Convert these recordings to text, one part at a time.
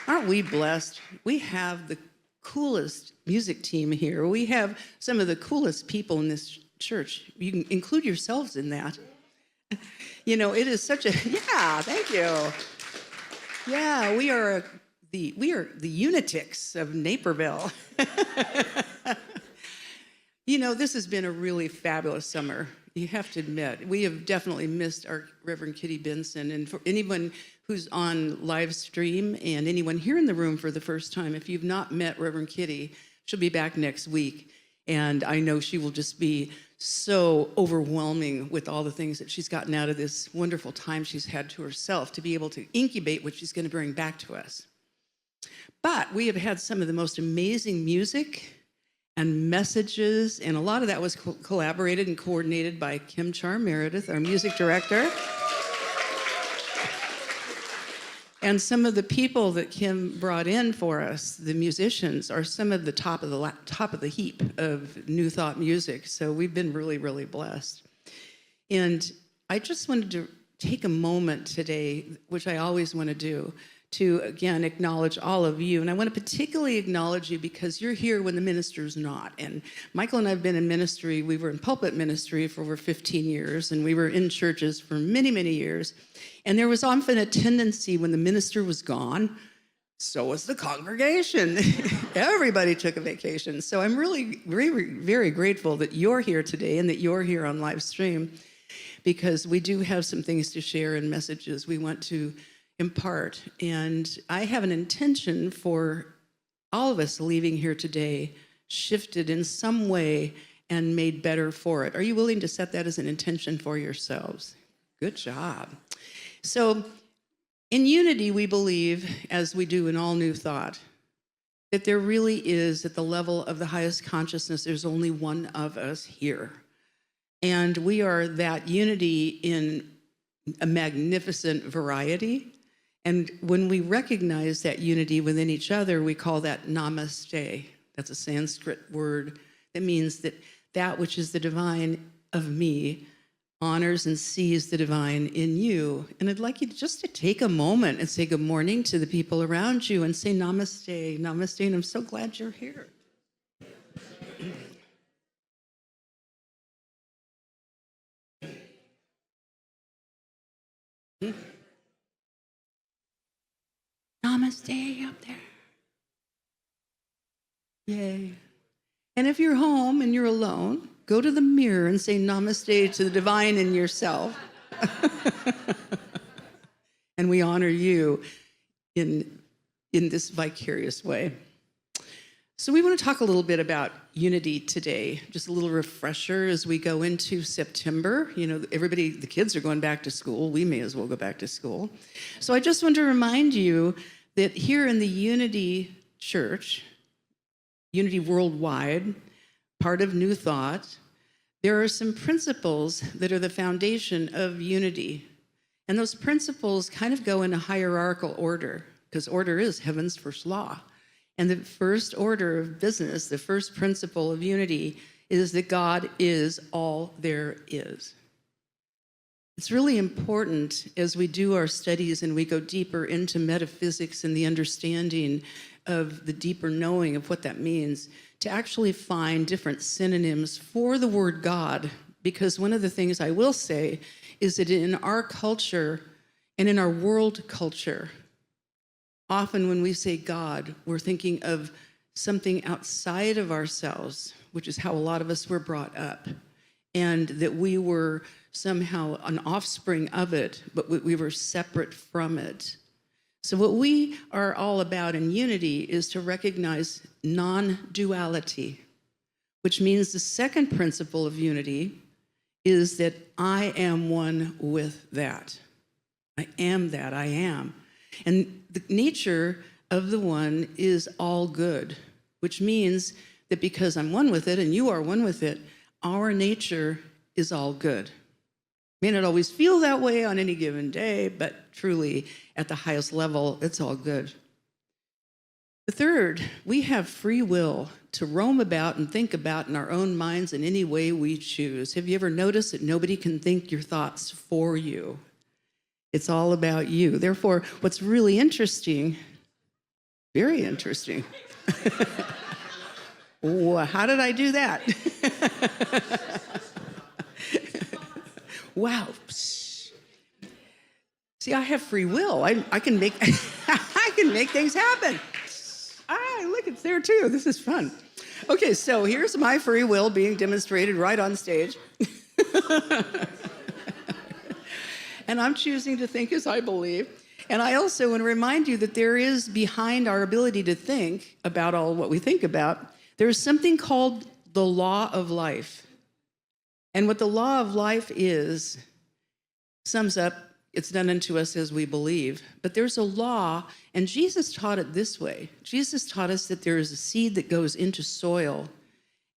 Aren't we blessed? We have the coolest music team here. We have some of the coolest people in this church. You can include yourselves in that. You know, it is such a, yeah, thank you. Yeah, we are the Unitics of Naperville. You know, this has been a really fabulous summer. You have to admit, we have definitely missed our Reverend Kitty Benson. And for anyone who's on live stream and anyone here in the room for the first time, if you've not met Reverend Kitty, she'll be back next week. And I know she will just be so overwhelming with all the things that she's gotten out of this wonderful time she's had to herself to be able to incubate what she's going to bring back to us. But we have had some of the most amazing music and messages, and a lot of that was collaborated and coordinated by Kim Char Meredith, our music director. And some of the people that Kim brought in for us, the musicians, are some of the top of the heap of New Thought music. So we've been really, really blessed. And I just wanted to take a moment today, which I always want to do, to again acknowledge all of you. And I want to particularly acknowledge you because you're here when the minister's not. And Michael and I have been in ministry. We were in pulpit ministry for over 15 years, and we were in churches for many, many years. And there was often a tendency when the minister was gone, so was the congregation. Everybody took a vacation. So I'm really, very, very grateful that you're here today and that you're here on live stream, because we do have some things to share and messages we want to impart. And I have an intention for all of us leaving here today shifted in some way and made better for it. Are you willing to set that as an intention for yourselves? Good job. So in unity, we believe, as we do in all New Thought, that there really is, at the level of the highest consciousness, there's only one of us here. And we are that unity in a magnificent variety. And when we recognize that unity within each other, we call that namaste. That's a Sanskrit word that means that that which is the divine of me honors and sees the divine in you. And I'd like you just to take a moment and say good morning to the people around you and say namaste, namaste, and I'm so glad you're here. Namaste up there. Yay. And if you're home and you're alone, go to the mirror and say namaste to the divine in yourself. And we honor you in this vicarious way. So we want to talk a little bit about unity today, just a little refresher as we go into September. You know, everybody, the kids are going back to school. We may as well go back to school. So I just want to remind you that here in the Unity Church, Unity Worldwide, part of New Thought, there are some principles that are the foundation of unity. And those principles kind of go in a hierarchical order, because order is heaven's first law. And the first order of business, the first principle of unity, is that God is all there is. It's really important as we do our studies and we go deeper into metaphysics and the understanding of the deeper knowing of what that means, to actually find different synonyms for the word God. Because one of the things I will say is that in our culture and in our world culture, often when we say God, we're thinking of something outside of ourselves, which is how a lot of us were brought up, and that we were somehow an offspring of it, but we were separate from it. So what we are all about in unity is to recognize non-duality, which means the second principle of unity is that I am one with that. I am that, I am. And the nature of the one is all good, which means that because I'm one with it and you are one with it, our nature is all good. May not always feel that way on any given day, but truly at the highest level, it's all good. The third, we have free will to roam about and think about in our own minds in any way we choose. Have you ever noticed that nobody can think your thoughts for you? It's all about you. Therefore, what's really interesting Very interesting. Well, how did I do that? Wow. See, I have free will. I can make I can make things happen. Look, it's there too. This is fun. Okay, so here's my free will being demonstrated right on stage. And I'm choosing to think as I believe. And I also want to remind you that there is behind our ability to think about all what we think about, there's something called the law of life. And what the law of life is, sums up, it's done unto us as we believe. But there's a law, and Jesus taught it this way. Jesus taught us that there is a seed that goes into soil,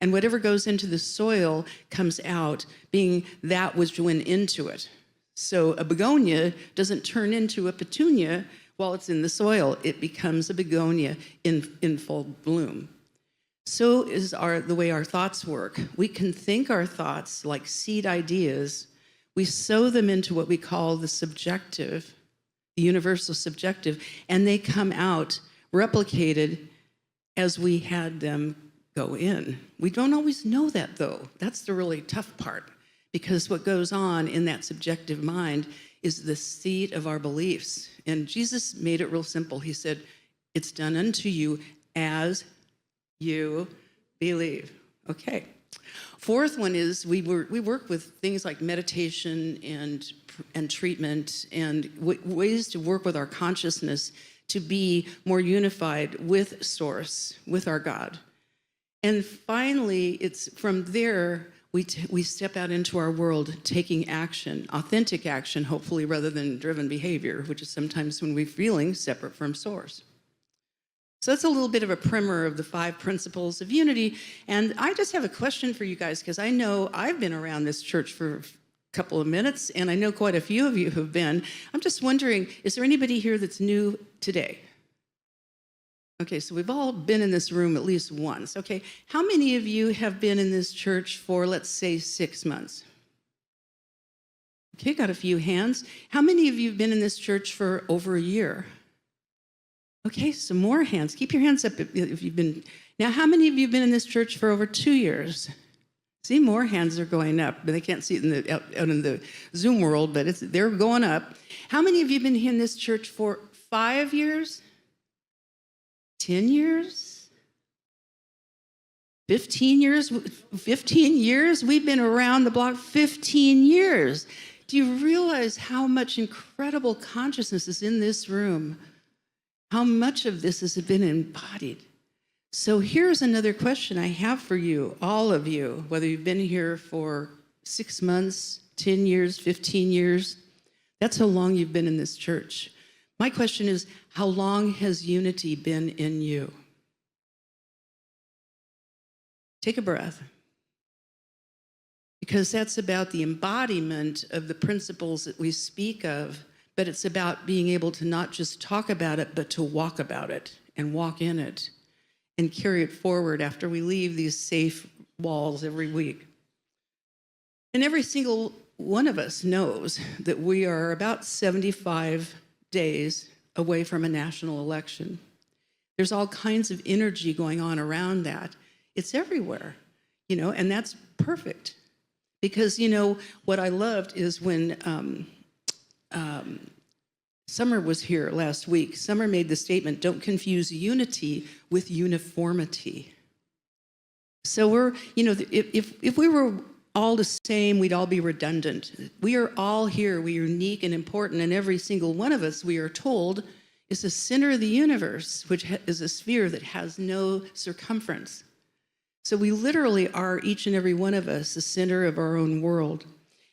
and whatever goes into the soil comes out, being that which went into it. So a begonia doesn't turn into a petunia while it's in the soil. It becomes a begonia in full bloom. So is the way our thoughts work. We can think our thoughts like seed ideas. We sow them into what we call the subjective, the universal subjective, and they come out replicated as we had them go in. We don't always know that, though. That's the really tough part, because what goes on in that subjective mind is the seat of our beliefs. And Jesus made it real simple. He said, it's done unto you as you believe. Okay. Fourth one is we work with things like meditation and treatment and ways to work with our consciousness to be more unified with Source, with our God. And finally, it's from there we step out into our world taking action, authentic action, hopefully, rather than driven behavior, which is sometimes when we're feeling separate from Source. So that's a little bit of a primer of the 5 principles of unity. And I just have a question for you guys, because I know I've been around this church for a couple of minutes, and I know quite a few of you have been. I'm just wondering, is there anybody here that's new today? Okay, so we've all been in this room at least once. Okay, how many of you have been in this church for, let's say, 6 months? Okay, got a few hands. How many of you have been in this church for over a year? Okay, some more hands. Keep your hands up if you've been. Now, how many of you have been in this church for over 2 years? See, more hands are going up, but they can't see it out in the Zoom world, but they're going up. How many of you have been here in this church for 5 years? 10 years? 15 years? 15 years? We've been around the block 15 years. Do you realize how much incredible consciousness is in this room? How much of this has been embodied? So here's another question I have for you, all of you, whether you've been here for 6 months, 10 years, 15 years. That's how long you've been in this church. My question is, how long has unity been in you? Take a breath. Because that's about the embodiment of the principles that we speak of, but it's about being able to not just talk about it, but to walk about it and walk in it and carry it forward after we leave these safe walls every week. And every single one of us knows that we are about 75 days away from a national election. There's all kinds of energy going on around that. It's everywhere, and that's perfect. Because, what I loved is when Summer was here last week. Summer made the statement, don't confuse unity with uniformity. So if we were all the same, we'd all be redundant. We are all here. We are unique and important, and every single one of us, we are told, is the center of the universe, which is a sphere that has no circumference. So we literally are, each and every one of us, the center of our own world.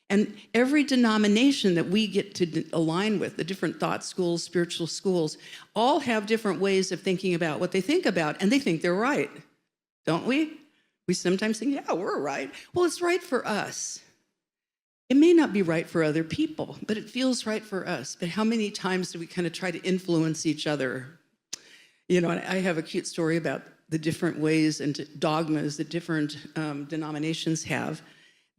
And every denomination that we get to align with, the different thought schools, spiritual schools, all have different ways of thinking about what they think about, and they think they're right, don't we? We sometimes think, yeah, we're right. Well, it's right for us. It may not be right for other people, but it feels right for us. But how many times do we kind of try to influence each other? I have a cute story about the different ways and dogmas that different denominations have.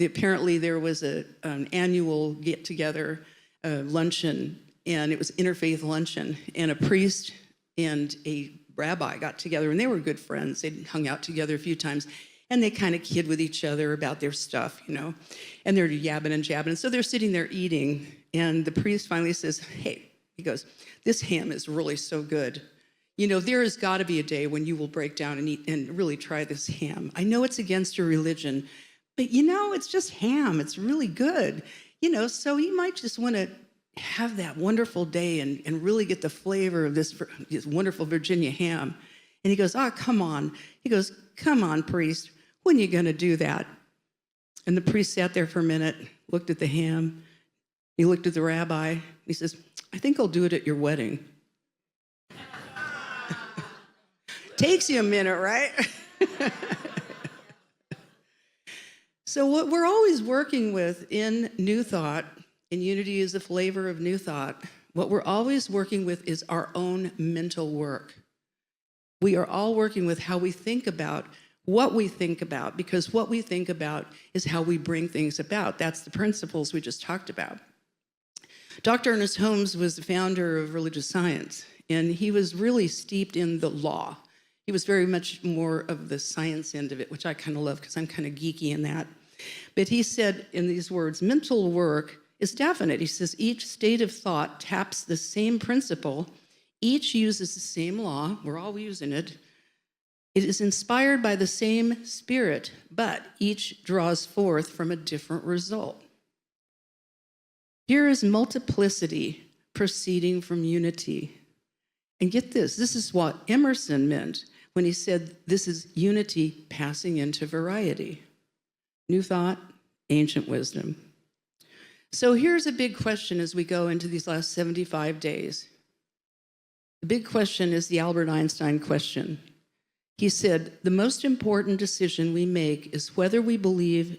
Apparently, there was an annual get-together luncheon, and it was interfaith luncheon, and a priest and a rabbi got together, and they were good friends. They'd hung out together a few times, and they kind of kid with each other about their stuff, and they're yabbing and jabbing. And so they're sitting there eating, and the priest finally says, hey, he goes, this ham is really so good. There has got to be a day when you will break down and eat and really try this ham. I know it's against your religion, but it's just ham. It's really good. So you might just want to have that wonderful day and really get the flavor of this wonderful Virginia ham. And he goes, come on. He goes, come on, priest. When are you going to do that? And the priest sat there for a minute, looked at the ham. He looked at the rabbi. He says, I think I'll do it at your wedding. Takes you a minute, right? So what we're always working with in New Thought, and unity is the flavor of New Thought, what we're always working with is our own mental work. We are all working with how we think about what we think about, because what we think about is how we bring things about. That's the principles we just talked about. Dr. Ernest Holmes was the founder of religious science, and he was really steeped in the law. He was very much more of the science end of it, which I kind of love because I'm kind of geeky in that. But he said in these words, mental work is definite. He says each state of thought taps the same principle. Each uses the same law. We're all using it. It is inspired by the same spirit, but each draws forth from a different result. Here is multiplicity proceeding from unity. And get this is what Emerson meant when he said this is unity passing into variety. New Thought, ancient wisdom. So here's a big question as we go into these last 75 days. The big question is the Albert Einstein question. He said, the most important decision we make is whether we believe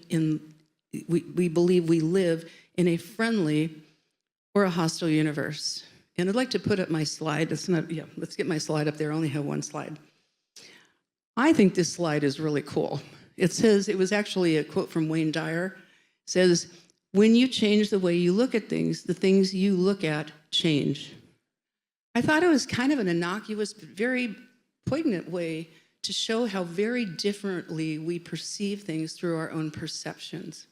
we live in a friendly or a hostile universe. And I'd like to put up my slide. Let's get my slide up there. I only have one slide. I think this slide is really cool. It says, it was actually a quote from Wayne Dyer. It says, when you change the way you look at things, the things you look at change. I thought it was kind of an innocuous, but very poignant way to show how very differently we perceive things through our own perceptions.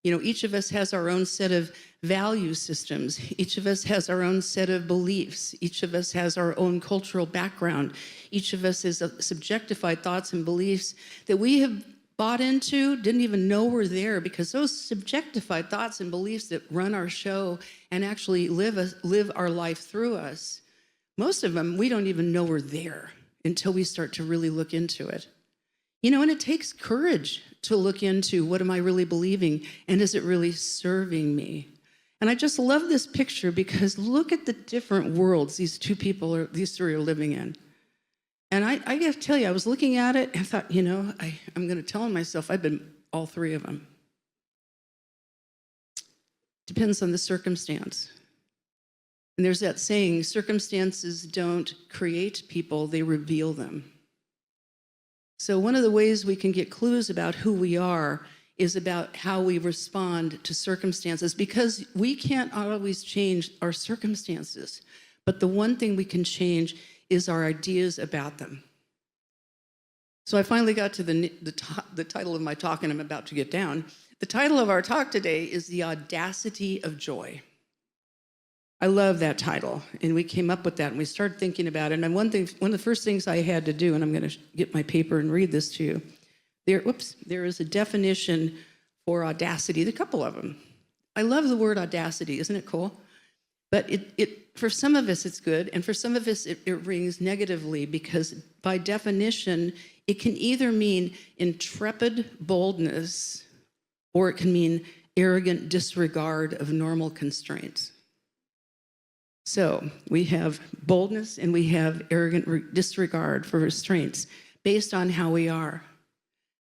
Each of us has our own set of value systems. Each of us has our own set of beliefs. Each of us has our own cultural background. Each of us has subjectified thoughts and beliefs that we have bought into, didn't even know were there, because those subjectified thoughts and beliefs that run our show and actually live our life through us, most of them we don't even know we're there until we start to really look into it. And it takes courage to look into what am I really believing and is it really serving me? And I just love this picture because look at the different worlds these three are living in. And I got to tell you, I was looking at it and I thought, I'm going to tell myself I've been all three of them. Depends on the circumstance. And there's that saying, circumstances don't create people, they reveal them. So one of the ways we can get clues about who we are is about how we respond to circumstances, because we can't always change our circumstances. But the one thing we can change is our ideas about them. So I finally got to the title of my talk, and I'm about to get down. The title of our talk today is The Audacity of Joy. I love that title, and we came up with that, and we started thinking about it. And one of the first things I had to do, and I'm going to get my paper and read this to you. There is a definition for audacity. There are a couple of them. I love the word audacity. Isn't it cool? But for some of us, it's good, and for some of us, it rings negatively, because by definition, it can either mean intrepid boldness, or it can mean arrogant disregard of normal constraints. So we have boldness and we have arrogant disregard for restraints based on how we are.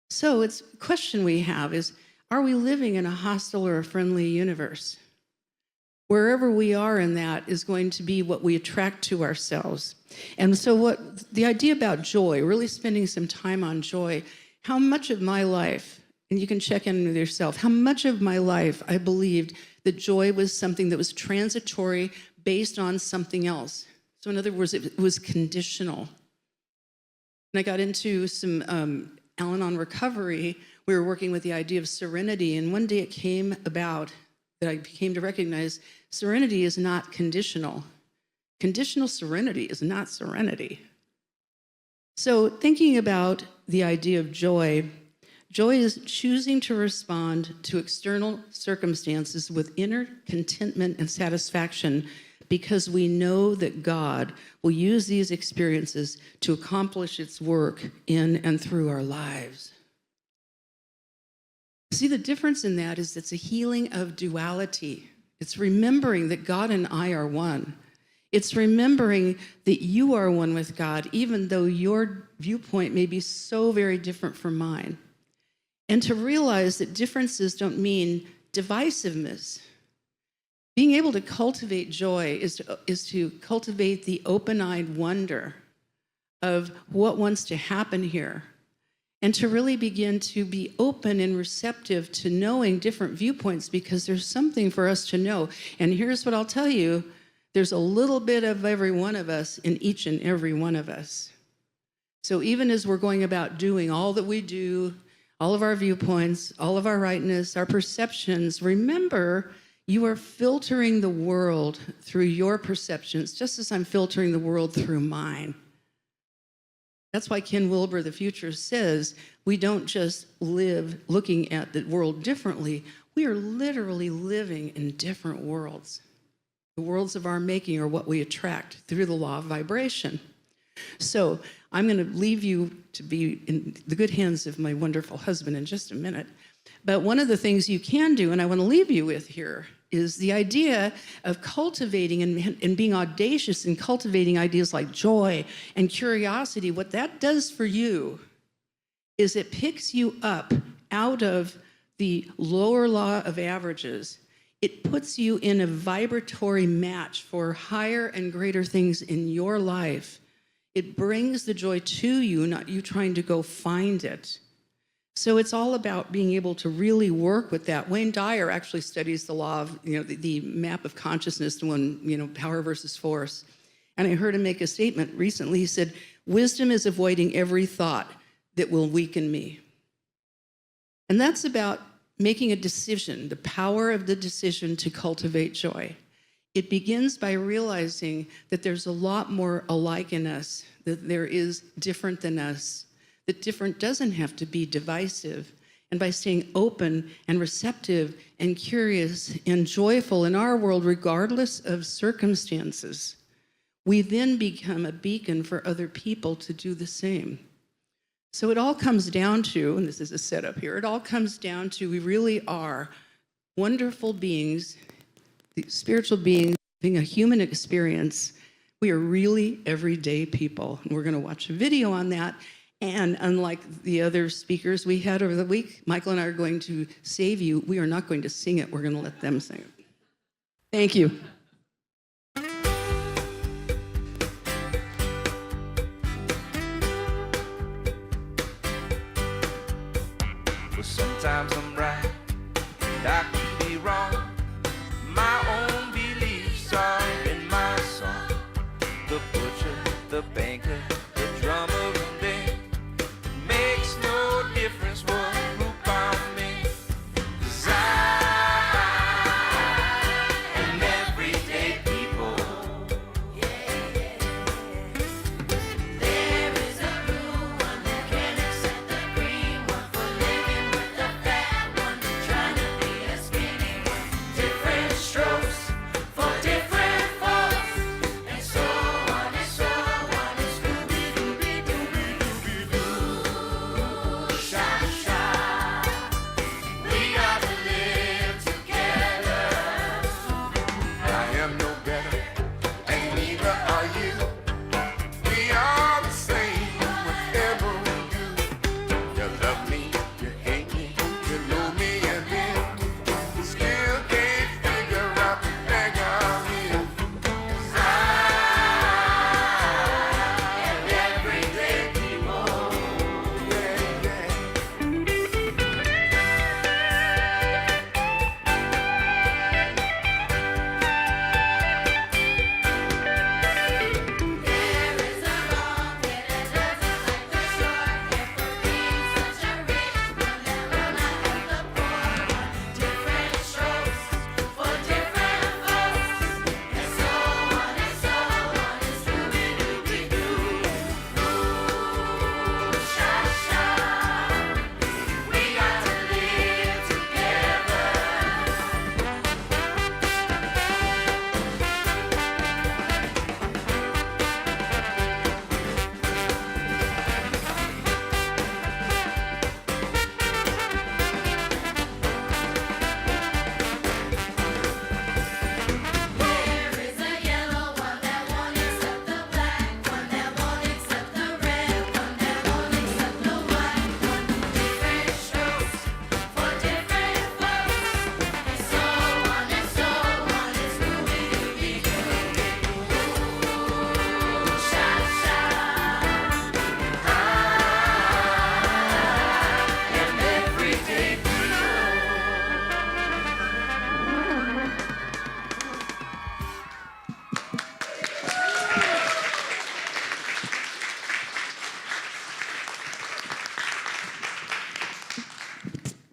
So the question we have is, are we living in a hostile or a friendly universe? Wherever we are in that is going to be what we attract to ourselves. And so the idea about joy, really spending some time on joy, how much of my life, and you can check in with yourself, how much of my life I believed that joy was something that was transitory based on something else. So in other words, it was conditional. I got into some Al-Anon recovery, we were working with the idea of serenity, and one day it came about that I came to recognize serenity is not conditional. Conditional serenity is not serenity. So thinking about the idea of joy, joy is choosing to respond to external circumstances with inner contentment and satisfaction because we know that God will use these experiences to accomplish its work in and through our lives. See, the difference in that is it's a healing of duality. It's remembering that God and I are one. It's remembering that you are one with God, even though your viewpoint may be so very different from mine. And to realize that differences don't mean divisiveness. Being able to cultivate joy is to cultivate the open-eyed wonder of what wants to happen here, and to really begin to be open and receptive to knowing different viewpoints, because there's something for us to know. And here's what I'll tell you, there's a little bit of every one of us in each and every one of us. So even as we're going about doing all that we do, all of our viewpoints, all of our rightness, our perceptions, remember, you are filtering the world through your perceptions, just as I'm filtering the world through mine. That's why Ken Wilber, the future, says we don't just live looking at the world differently. We are literally living in different worlds. The worlds of our making are what we attract through the law of vibration. So I'm going to leave you to be in the good hands of my wonderful husband in just a minute. But one of the things you can do, and I want to leave you with here, is the idea of cultivating and being audacious in cultivating ideas like joy and curiosity. What that does for you is it picks you up out of the lower law of averages. It puts you in a vibratory match for higher and greater things in your life. It brings the joy to you, not you trying to go find it. So it's all about being able to really work with that. Wayne Dyer actually studies the law of, the map of consciousness, the one, power versus force. And I heard him make a statement recently. He said, wisdom is avoiding every thought that will weaken me. And that's about making a decision, the power of the decision to cultivate joy. It begins by realizing that there's a lot more alike in us, that there is different than us, that different doesn't have to be divisive. And by staying open and receptive and curious and joyful in our world, regardless of circumstances, we then become a beacon for other people to do the same. So it all comes down to, and this is a setup here, it all comes down to we really are wonderful beings, spiritual beings, having a human experience. We are really everyday people. And we're going to watch a video on that. And unlike the other speakers we had over the week, Michael and I are going to save you. We are not going to sing it. We're going to let them sing it. Thank you. Well, sometimes I'm right, and I could be wrong. My own beliefs are in my song. The butcher, the banker, the drummer, and they makes no difference what group I'm in. 'Cause I am everyday people. There is a blue one that can't accept the green one, for living with the fat one, trying to be a skinny one. Different strokes for different folks, and so on and so on. And Scooby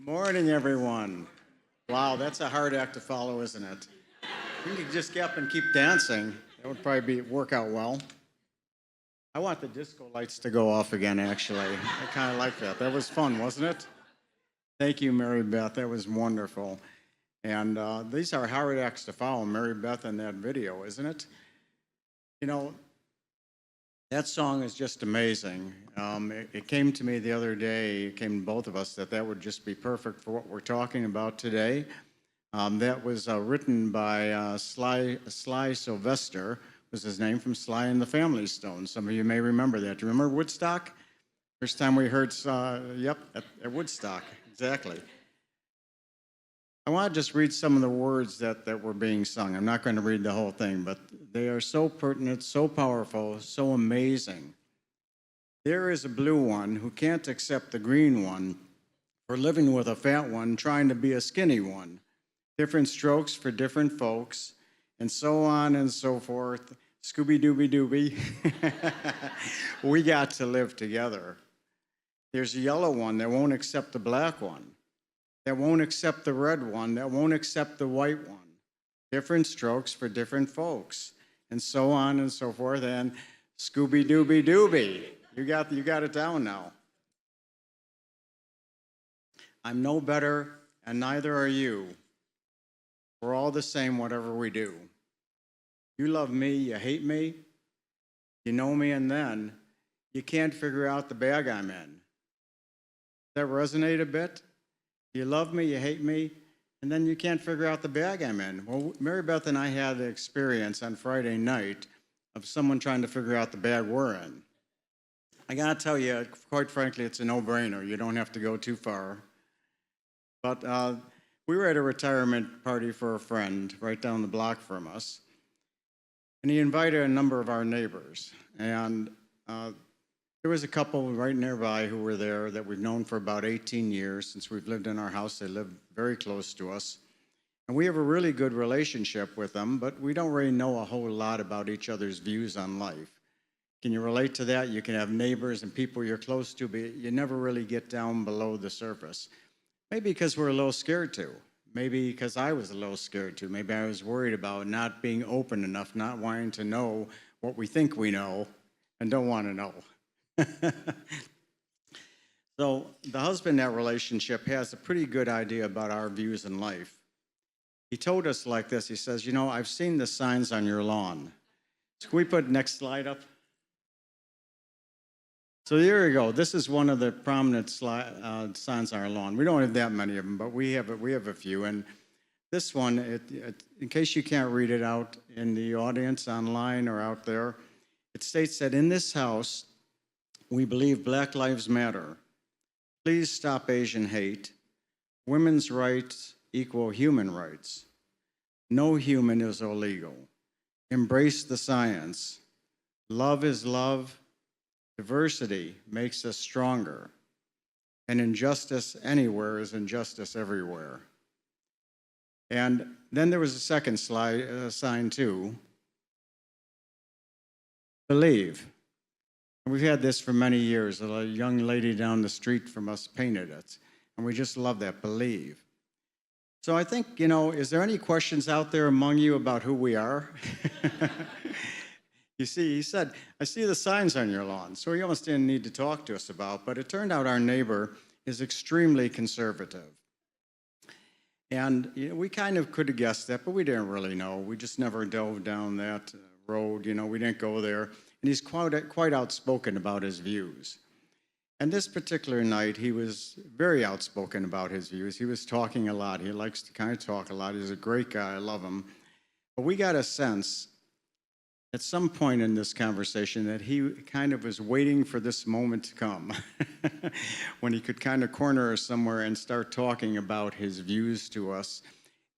Morning, everyone. Wow, that's a hard act to follow, isn't it? You could just get up and keep dancing. That would probably work out well. I want the disco lights to go off again, actually. I kind of like that. That was fun, wasn't it? Thank you, Mary Beth. That was wonderful. And these are hard acts to follow, Mary Beth in that video, isn't it? You know, that song is just amazing. It came to me the other day, it came to both of us, that that would just be perfect for what we're talking about today. That was written by Sly Sylvester, was his name, from Sly and the Family Stone. Some of you may remember that. Do you remember Woodstock? First time we heard, yep, at Woodstock, exactly. I want to just read some of the words that were being sung. I'm not going to read the whole thing, but they are so pertinent, so powerful, so amazing. There is a blue one who can't accept the green one for living with a fat one, trying to be a skinny one. Different strokes for different folks, and so on and so forth. Scooby-Dooby-Dooby. We got to live together. There's a yellow one that won't accept the black one, that won't accept the red one, that won't accept the white one. Different strokes for different folks, and so on and so forth, and Scooby-Dooby-Dooby. You got it down now. I'm no better, and neither are you. We're all the same, whatever we do. You love me, you hate me, you know me, and then you can't figure out the bag I'm in. Does that resonate a bit? You love me, you hate me, and then you can't figure out the bag I'm in. Well, Mary Beth and I had the experience on Friday night of someone trying to figure out the bag we're in. I gotta tell you, quite frankly, it's a no-brainer. You don't have to go too far. But we were at a retirement party for a friend right down the block from us, and he invited a number of our neighbors. And there was a couple right nearby who were there that we've known for about 18 years. Since we've lived in our house, they live very close to us. And we have a really good relationship with them, but we don't really know a whole lot about each other's views on life. Can you relate to that? You can have neighbors and people you're close to, but you never really get down below the surface. Maybe because we're a little scared to. Maybe because I was a little scared to. Maybe I was worried about not being open enough, not wanting to know what we think we know and don't want to know. So the husband in that relationship has a pretty good idea about our views in life. He told us like this. He says, you know, I've seen the signs on your lawn. So can we put next slide up? So there you go. This is one of the prominent signs on our lawn. We don't have that many of them, but we have a few. And this one, in case you can't read it out in the audience, online or out there, it states that in this house, we believe Black Lives Matter. Please stop Asian hate. Women's rights equal human rights. No human is illegal. Embrace the science. Love is love. Diversity makes us stronger. And injustice anywhere is injustice everywhere. And then there was a second sign too. Believe. We've had this for many years. A young lady down the street from us painted it. And we just love that, believe. So I think, you know, is there any questions out there among you about who we are? You see, he said, I see the signs on your lawn. So he almost didn't need to talk to us about, but it turned out our neighbor is extremely conservative. And you know, we kind of could have guessed that, but we didn't really know. We just never dove down that road, you know, we didn't go there. And he's quite outspoken about his views. And this particular night, he was very outspoken about his views. He was talking a lot. He likes to kind of talk a lot. He's a great guy. I love him. But we got a sense at some point in this conversation that he kind of was waiting for this moment to come when he could kind of corner us somewhere and start talking about his views to us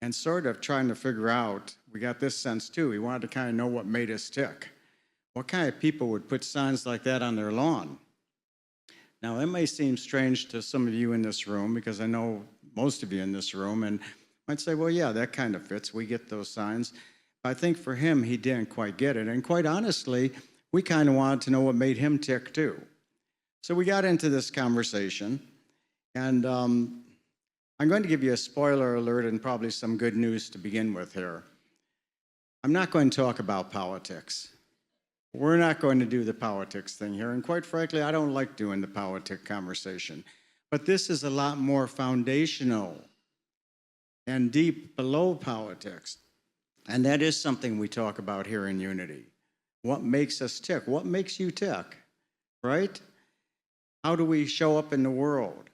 and sort of trying to figure out, we got this sense too, he wanted to kind of know what made us tick. What kind of people would put signs like that on their lawn? Now, it may seem strange to some of you in this room, because I know most of you in this room, and might say, well, yeah, that kind of fits. We get those signs. But I think for him, he didn't quite get it. And quite honestly, we kind of wanted to know what made him tick, too. So we got into this conversation, and I'm going to give you a spoiler alert and probably some good news to begin with here. I'm not going to talk about politics. We're not going to do the politics thing here. And quite frankly, I don't like doing the politic conversation. But this is a lot more foundational and deep below politics. And that is something we talk about here in Unity. What makes us tick? What makes you tick? Right? How do we show up in the world?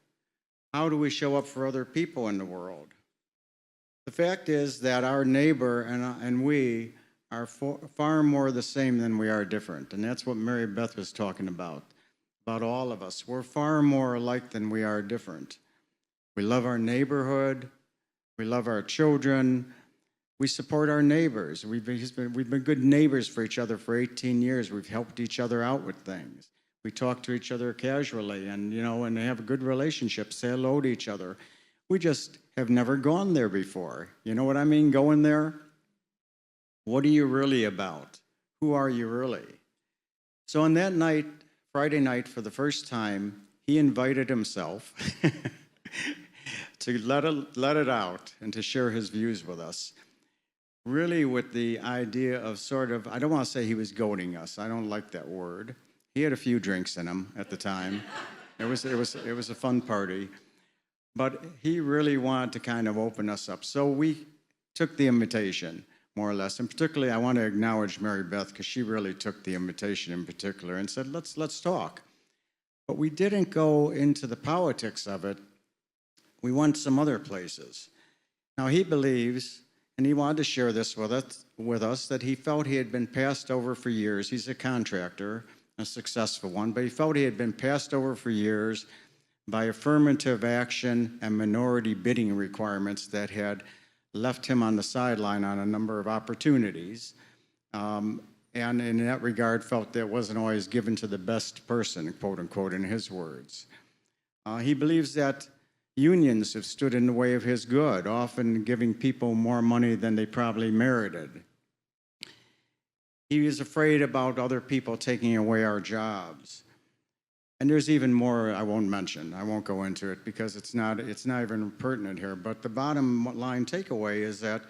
How do we show up for other people in the world? The fact is that our neighbor and we are far more the same than we are different. And that's what Mary Beth was talking about all of us. We're far more alike than we are different. We love our neighborhood. We love our children. We support our neighbors. We've been good neighbors for each other for 18 years. We've helped each other out with things. We talk to each other casually and have a good relationship, say hello to each other. We just have never gone there before. You know what I mean, going there? What are you really about? Who are you really? So on that night, Friday night, for the first time, he invited himself to let it out and to share his views with us. Really with the idea of I don't want to say he was goading us. I don't like that word. He had a few drinks in him at the time. It was a fun party. But he really wanted to kind of open us up. So we took the invitation, more or less. And particularly, I want to acknowledge Mary Beth, because she really took the invitation in particular and said, let's talk. But we didn't go into the politics of it. We went some other places. Now, he believes, and he wanted to share this with us, that he felt he had been passed over for years. He's a contractor, a successful one, but he felt he had been passed over for years by affirmative action and minority bidding requirements that had left him on the sideline on a number of opportunities, and in that regard felt that wasn't always given to the best person, quote unquote, in his words. He believes that unions have stood in the way of his good, often giving people more money than they probably merited. He is afraid about other people taking away our jobs. And there's even more I won't mention. I won't go into it because it's not even pertinent here. But the bottom line takeaway is that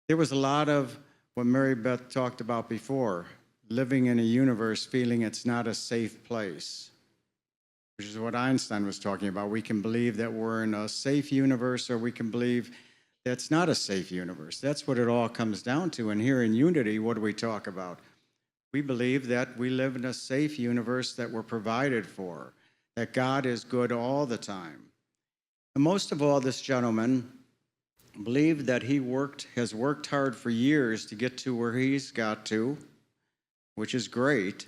there was a lot of what Mary Beth talked about before, living in a universe feeling it's not a safe place, which is what Einstein was talking about. We can believe that we're in a safe universe, or we can believe that's not a safe universe. That's what it all comes down to. And here in Unity, what do we talk about? We believe that we live in a safe universe that we're provided for, that God is good all the time. And most of all, this gentleman believed that he has worked hard for years to get to where he's got to, which is great,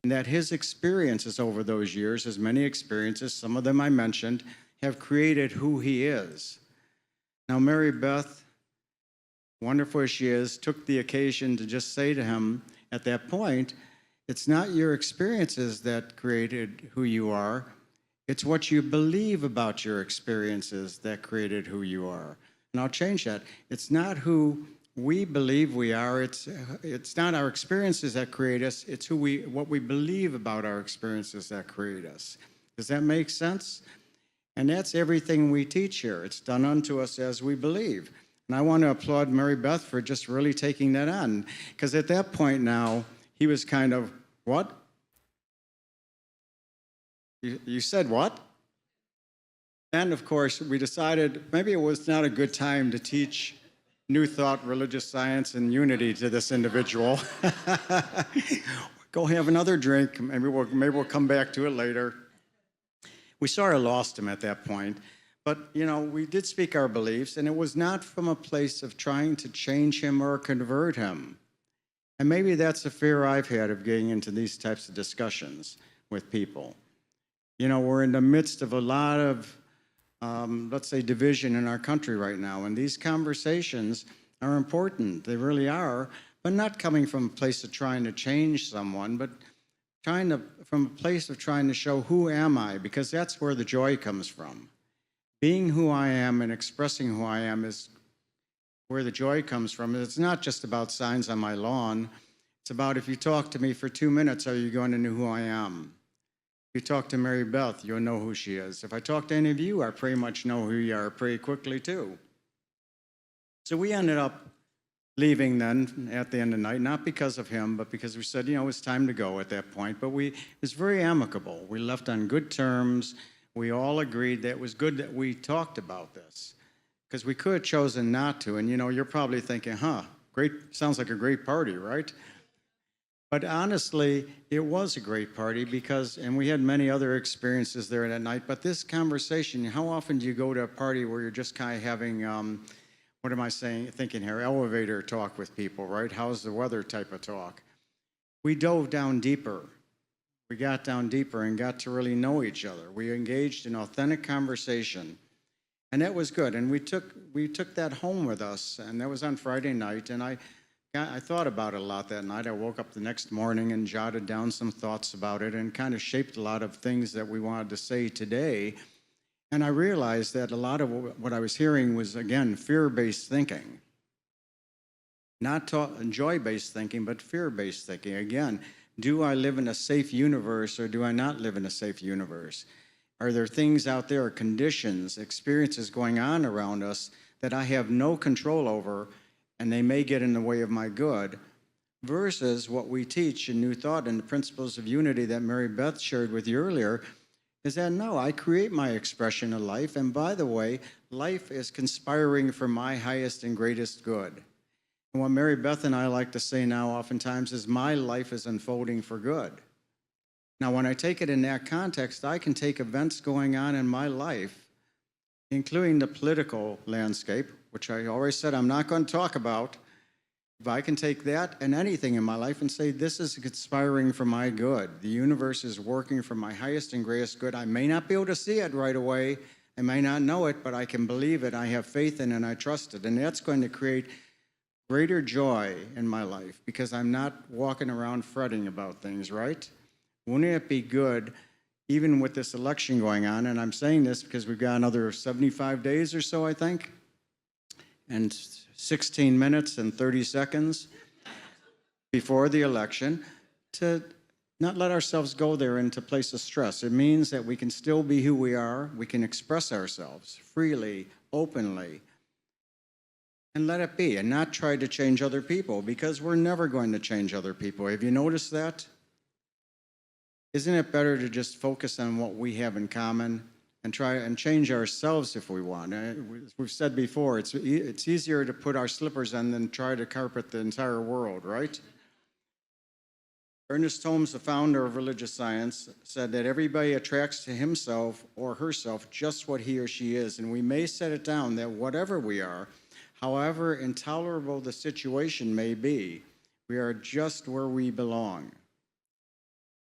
and that his experiences over those years, his many experiences, some of them I mentioned, have created who he is. Now, Mary Beth, wonderful as she is, took the occasion to just say to him at that point, it's not your experiences that created who you are, it's what you believe about your experiences that created who you are. And I'll change that. It's not who we believe we are, it's not our experiences that create us, it's what we believe about our experiences that create us. Does that make sense? And that's everything we teach here. It's done unto us as we believe. And I want to applaud Mary Beth for just really taking that on. Because at that point now, he was kind of, what? You said what? And of course, we decided maybe it was not a good time to teach New Thought, religious science, and unity to this individual. Go have another drink. Maybe we'll come back to it later. We sort of lost him at that point. But, we did speak our beliefs, and it was not from a place of trying to change him or convert him. And maybe that's a fear I've had of getting into these types of discussions with people. We're in the midst of a lot of, let's say, division in our country right now, and these conversations are important. They really are, but not coming from a place of trying to change someone, but from a place of trying to show who am I, because that's where the joy comes from. Being who I am and expressing who I am is where the joy comes from. It's not just about signs on my lawn. It's about if you talk to me for 2 minutes, are you going to know who I am? You talk to Mary Beth, you'll know who she is. If I talk to any of you, I pretty much know who you are pretty quickly too. So we ended up leaving then at the end of the night, not because of him, but because we said, it was time to go at that point. But it was very amicable. We left on good terms. We all agreed that it was good that we talked about this, because we could have chosen not to. And you're probably thinking, great, sounds like a great party, right? But honestly, it was a great party and we had many other experiences there that night. But this conversation, how often do you go to a party where you're just kind of having, what am I thinking here, elevator talk with people, right? How's the weather type of talk? We dove down deeper. We got down deeper and got to really know each other. We engaged in authentic conversation. And that was good. And we took that home with us. And that was on Friday night. And I thought about it a lot that night. I woke up the next morning and jotted down some thoughts about it and kind of shaped a lot of things that we wanted to say today. And I realized that a lot of what I was hearing was, again, fear-based thinking. Not joy-based thinking, but fear-based thinking. Again, do I live in a safe universe or do I not live in a safe universe? Are there things out there, conditions, experiences going on around us that I have no control over and they may get in the way of my good, versus what we teach in New Thought and the principles of unity that Mary Beth shared with you earlier, is that no, I create my expression of life, and by the way, life is conspiring for my highest and greatest good. And what Mary Beth and I like to say now oftentimes is my life is unfolding for good. Now, when I take it in that context, I can take events going on in my life, including the political landscape, which I already said I'm not going to talk about. If I can take that and anything in my life and say, this is conspiring for my good. The universe is working for my highest and greatest good. I may not be able to see it right away. I may not know it, but I can believe it. I have faith in it and I trust it. And that's going to create greater joy in my life because I'm not walking around fretting about things, right? Wouldn't it be good, even with this election going on, and I'm saying this because we've got another 75 days or so, I think, and 16 minutes and 30 seconds before the election, to not let ourselves go there into a place of stress. It means that we can still be who we are, we can express ourselves freely, openly, and let it be, and not try to change other people, because we're never going to change other people. Have you noticed that? Isn't it better to just focus on what we have in common and try and change ourselves if we want? As we've said before, it's easier to put our slippers on than try to carpet the entire world, right? Ernest Holmes, the founder of religious science, said that everybody attracts to himself or herself just what he or she is. And we may set it down that whatever we are, however intolerable the situation may be, we are just where we belong.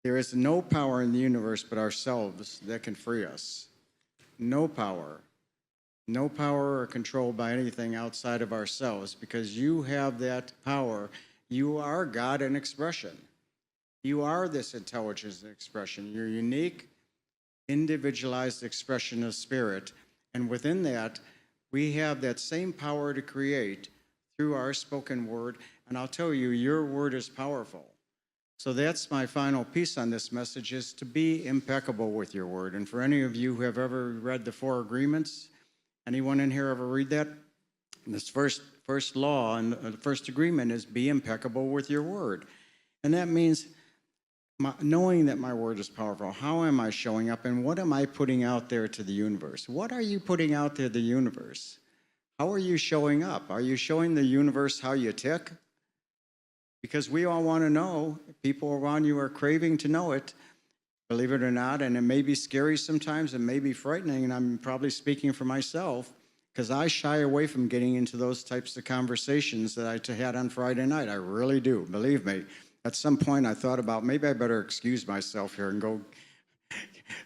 There is no power in the universe but ourselves that can free us. No power. No power or control by anything outside of ourselves, because you have that power. You are God in expression. You are this intelligence in expression. You're unique, individualized expression of spirit. And within that, we have that same power to create through our spoken word. And I'll tell you, your word is powerful. So that's my final piece on this message, is to be impeccable with your word. And for any of you who have ever read the Four Agreements, anyone in here ever read that? This first law and the first agreement is be impeccable with your word. And that means knowing that my word is powerful. How am I showing up, and what am I putting out there to the universe? What are you putting out there to the universe? How are you showing up? Are you showing the universe how you tick? Because we all want to know. People around you are craving to know it, believe it or not, and it may be scary sometimes, it may be frightening, and I'm probably speaking for myself, because I shy away from getting into those types of conversations that I had on Friday night. I really do, believe me. At some point I thought about, maybe I better excuse myself here and go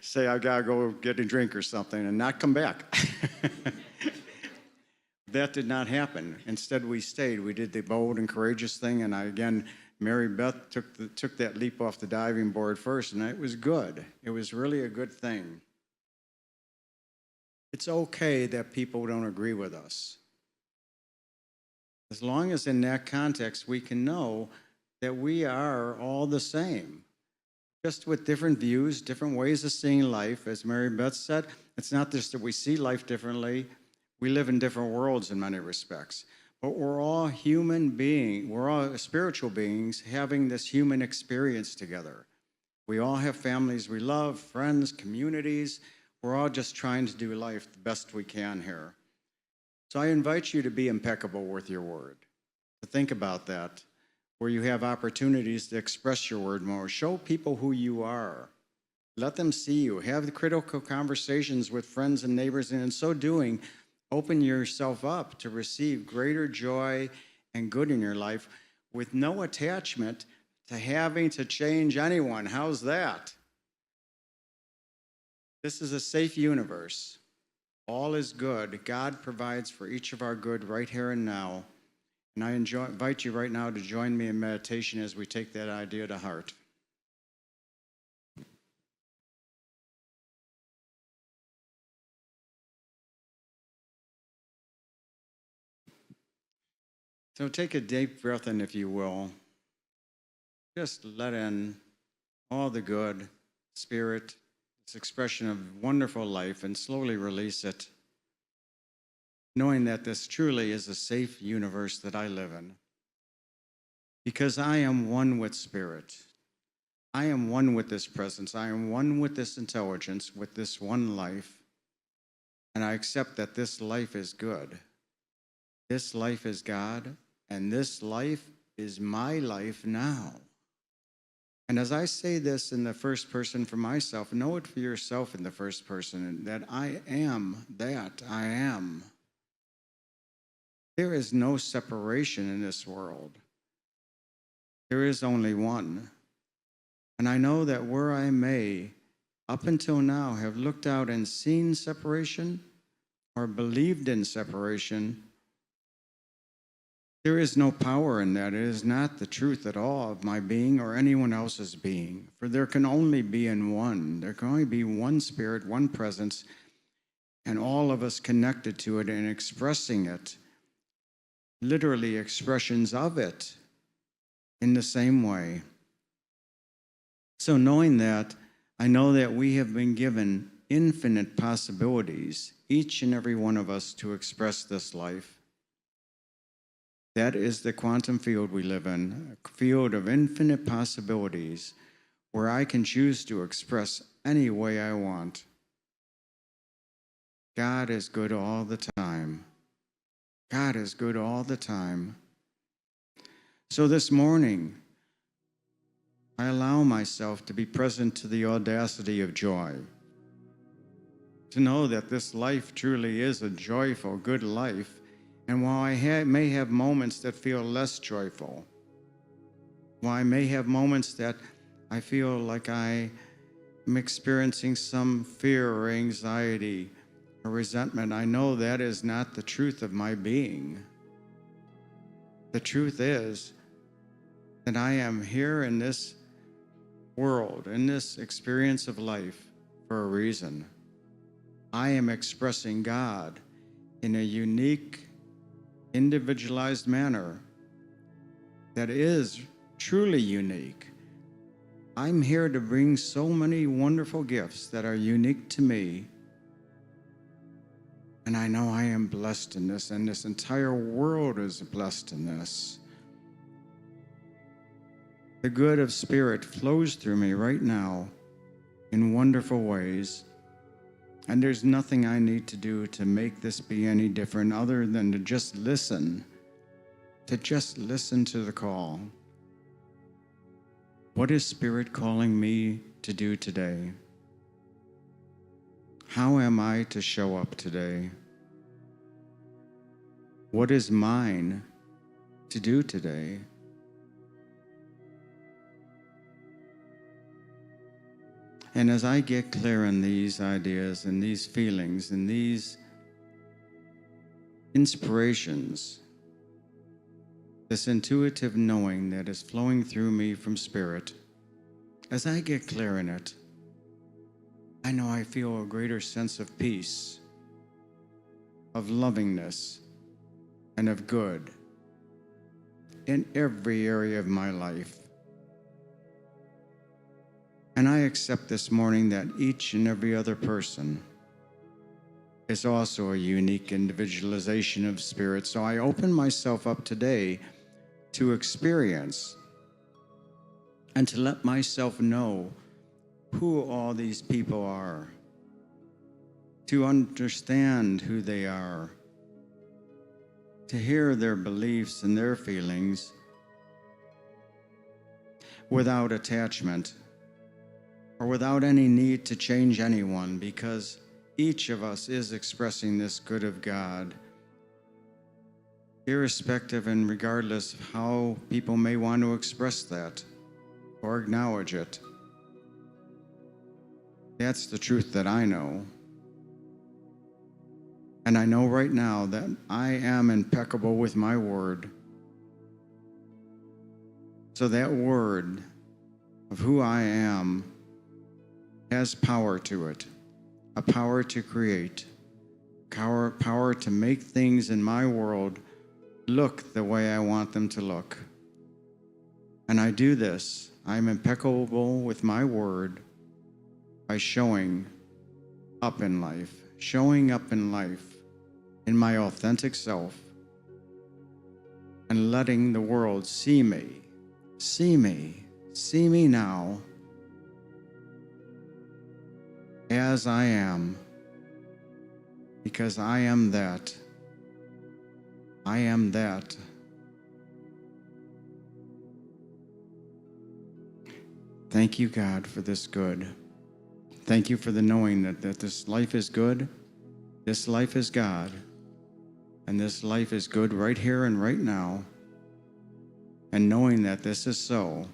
say I gotta go get a drink or something and not come back. That did not happen. Instead, we stayed. We did the bold and courageous thing, and again, Mary Beth took that leap off the diving board first, and it was good. It was really a good thing. It's okay that people don't agree with us. As long as in that context we can know that we are all the same. just with different views, different ways of seeing life. As Mary Beth said, it's not just that we see life differently. We live in different worlds in many respects. But we're all human beings. We're all spiritual beings having this human experience together. We all have families we love, friends, communities. We're all just trying to do life the best we can here. So I invite you to be impeccable with your word, to think about that, where you have opportunities to express your word more. Show people who you are. Let them see you. Have the critical conversations with friends and neighbors, and in so doing, open yourself up to receive greater joy and good in your life with no attachment to having to change anyone. How's that? This is a safe universe. All is good. God provides for each of our good right here and now. And I invite you right now to join me in meditation as we take that idea to heart. So take a deep breath in, if you will. Just let in all the good spirit, this expression of wonderful life, and slowly release it, knowing that this truly is a safe universe that I live in. Because I am one with spirit. I am one with this presence. I am one with this intelligence, with this one life. And I accept that this life is good. This life is God, and this life is my life now. And as I say this in the first person for myself, know it for yourself in the first person, that I am that I am. There is no separation in this world. There is only one. And I know that where I may, up until now, have looked out and seen separation or believed in separation, there is no power in that. It is not the truth at all of my being or anyone else's being. For there can only be in one. There can only be one spirit, one presence, and all of us connected to it and expressing it, literally expressions of it in the same way. So knowing that, I know that we have been given infinite possibilities, each and every one of us, to express this life. That is the quantum field we live in, a field of infinite possibilities where I can choose to express any way I want. God is good all the time. God is good all the time. So this morning, I allow myself to be present to the audacity of joy, to know that this life truly is a joyful, good life. And while I may have moments that feel less joyful, while I may have moments that I feel like I am experiencing some fear or anxiety or resentment, I know that is not the truth of my being. The truth is that I am here in this world, in this experience of life, for a reason. I am expressing God in a unique, individualized manner that is truly unique. I'm here to bring so many wonderful gifts that are unique to me. And I know I am blessed in this, and this entire world is blessed in this. The good of spirit flows through me right now in wonderful ways. And there's nothing I need to do to make this be any different other than to just listen to the call. What is Spirit calling me to do today? How am I to show up today? What is mine to do today? And as I get clear on these ideas and these feelings and these inspirations, this intuitive knowing that is flowing through me from Spirit, as I get clear in it, I know I feel a greater sense of peace, of lovingness, and of good in every area of my life. And I accept this morning that each and every other person is also a unique individualization of spirit. So I open myself up today to experience and to let myself know who all these people are, to understand who they are, to hear their beliefs and their feelings without attachment or without any need to change anyone, because each of us is expressing this good of God, irrespective and regardless of how people may want to express that or acknowledge it. That's the truth that I know. And I know right now that I am impeccable with my word. So that word of who I am has power to it, a power to create, power to make things in my world look the way I want them to look. And I do this. I'm impeccable with my word by showing up in life in my authentic self, and letting the world see me now as I am, because I am that. I am that. Thank you, God, for this good. Thank you for the knowing that this life is good, this life is God, and this life is good right here and right now. And knowing that this is so,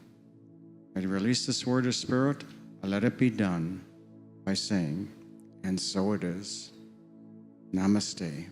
I release this word of spirit, I let it be done by saying, and so it is. Namaste.